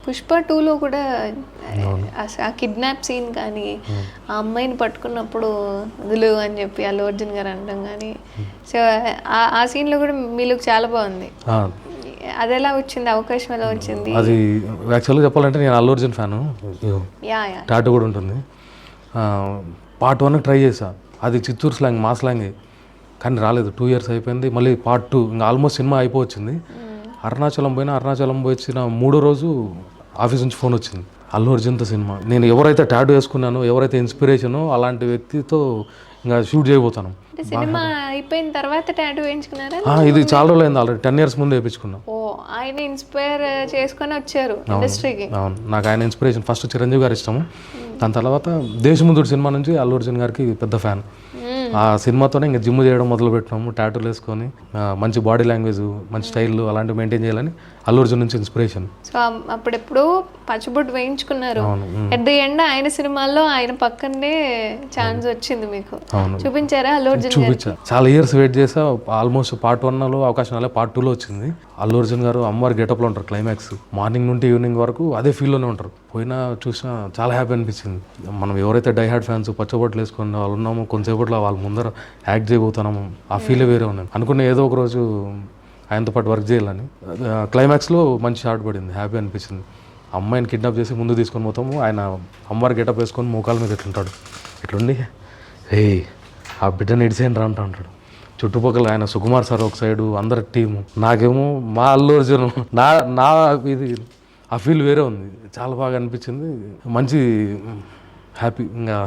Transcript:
పుష్ప 2లో కూడా ఆ కిడ్నాప్ సీన్ కానీ ఆ అమ్మాయిని పట్టుకున్నప్పుడు వదులు అని చెప్పి అల్లు అర్జున్ గారు అనడం కానీ సో ఆ సీన్లో కూడా మీ లుక్ చాలా బాగుంది. అది ఎలా వచ్చింది, అవకాశం ఎలా వచ్చింది? అది యాక్చువల్గా చెప్పాలంటే నేను అల్లు అర్జున్ ఫ్యాను, టాటూ కూడా ఉంటుంది. పార్ట్ 1 ట్రై చేశా, అది చిత్తూరు స్లాంగ్ మా స్లాంగ్, కానీ రాలేదు. 2 years అయిపోయింది. మళ్ళీ పార్ట్ 2 ఇంకా ఆల్మోస్ట్ సినిమా అయిపోవచ్చింది. అరుణాచలం పోయి వచ్చిన 3వ రోజు ఆఫీస్ నుంచి ఫోన్ వచ్చింది, అల్లు అర్జున్తో సినిమా. నేను ఎవరైతే టాటూ వేసుకున్నానో, ఎవరైతే ఇన్స్పిరేషనో అలాంటి వ్యక్తితో ఇంకా షూట్ చేయబోతాను. సినిమా అయిపోయిన తర్వాత టాటూ వేయించుకున్నారా? ఇది చాలా రోజులు అయింది, ఆల్రెడీ 10 years ముందు వేయించుకున్నాం. ఓ, ఆయన ఇన్స్పైర్ చేసుకొని వచ్చారు ఇండస్ట్రీకి. అవును, నాకు ఆయన ఇన్స్పిరేషన్. ఫస్ట్ చిరంజీవి గారు ఇష్టము, దాని తర్వాత దేశముద్రుడు సినిమా నుంచి అల్లు అర్జున్ గారికి పెద్ద ఫ్యాన్. ఆ సినిమాతోనే ఇంకా జిమ్ చేయడం మొదలు పెట్టినాము, టాటూలు వేసుకొని మంచి బాడీ లాంగ్వేజ్, మంచి స్టైల్ అలాంటివి మెయింటైన్ చేయాలని అల్లు అర్జున్ నుంచి ఇన్స్పిరేషన్. సో అప్పుడెప్పుడు పచ్చబొట్టు వేయించుకున్నారు. ఎట్ ది ఎండ్ ఆయన సినిమాల్లో ఆయన పక్కనే ఛాన్స్ వచ్చింది మీకు. చూపించారా అల్లు అర్జున్? చూపించా, చాలా ఇయర్స్ వెయిట్ చేసా. ఆల్మోస్ట్ పార్ట్ 1లో అవకాశం రాలే, పార్ట్ 2లో వచ్చింది. అల్లు అర్జున్ గారు అమ్మవారి గెటప్లో ఉంటారు, క్లైమాక్స్ మార్నింగ్ నుండి ఈవినింగ్ వరకు అదే ఫీల్లోనే ఉంటారు. పోయినా చూసినా చాలా హ్యాపీ అనిపించింది. మనం ఎవరైతే డై హార్డ్ ఫ్యాన్స్ పచ్చబొట్లు వేసుకుని వాళ్ళు ఉన్నామో, కొంతసేపట్లో వాళ్ళ ముందర యాక్ట్ చేయబోతున్నాము, ఆ ఫీలే వేరే ఉన్నాయి. అనుకున్న ఏదో ఒక రోజు ఆయనతో పాటు వర్క్ చేయాలని. క్లైమాక్స్లో మంచి షాట్ పడింది, హ్యాపీ అనిపించింది. అమ్మాయిని కిడ్నాప్ చేసి ముందు తీసుకొని పోతాము, ఆయన అమ్మవారి గెటప్ వేసుకొని మోకాల మీద ఎట్లుంటాడు, ఇట్లుండి ఆ బిడ్డని ఇడిసేయండి రా అంటాడు. చుట్టుపక్కల ఆయన సుకుమార్ సార్ ఒక సైడు, అందరి టీము, నాకేమో మా అల్లు అర్జున్, నా ఇది ఆ ఫీల్ వేరే ఉంది. చాలా బాగా అనిపించింది, మంచి హ్యాపీ. ఇంకా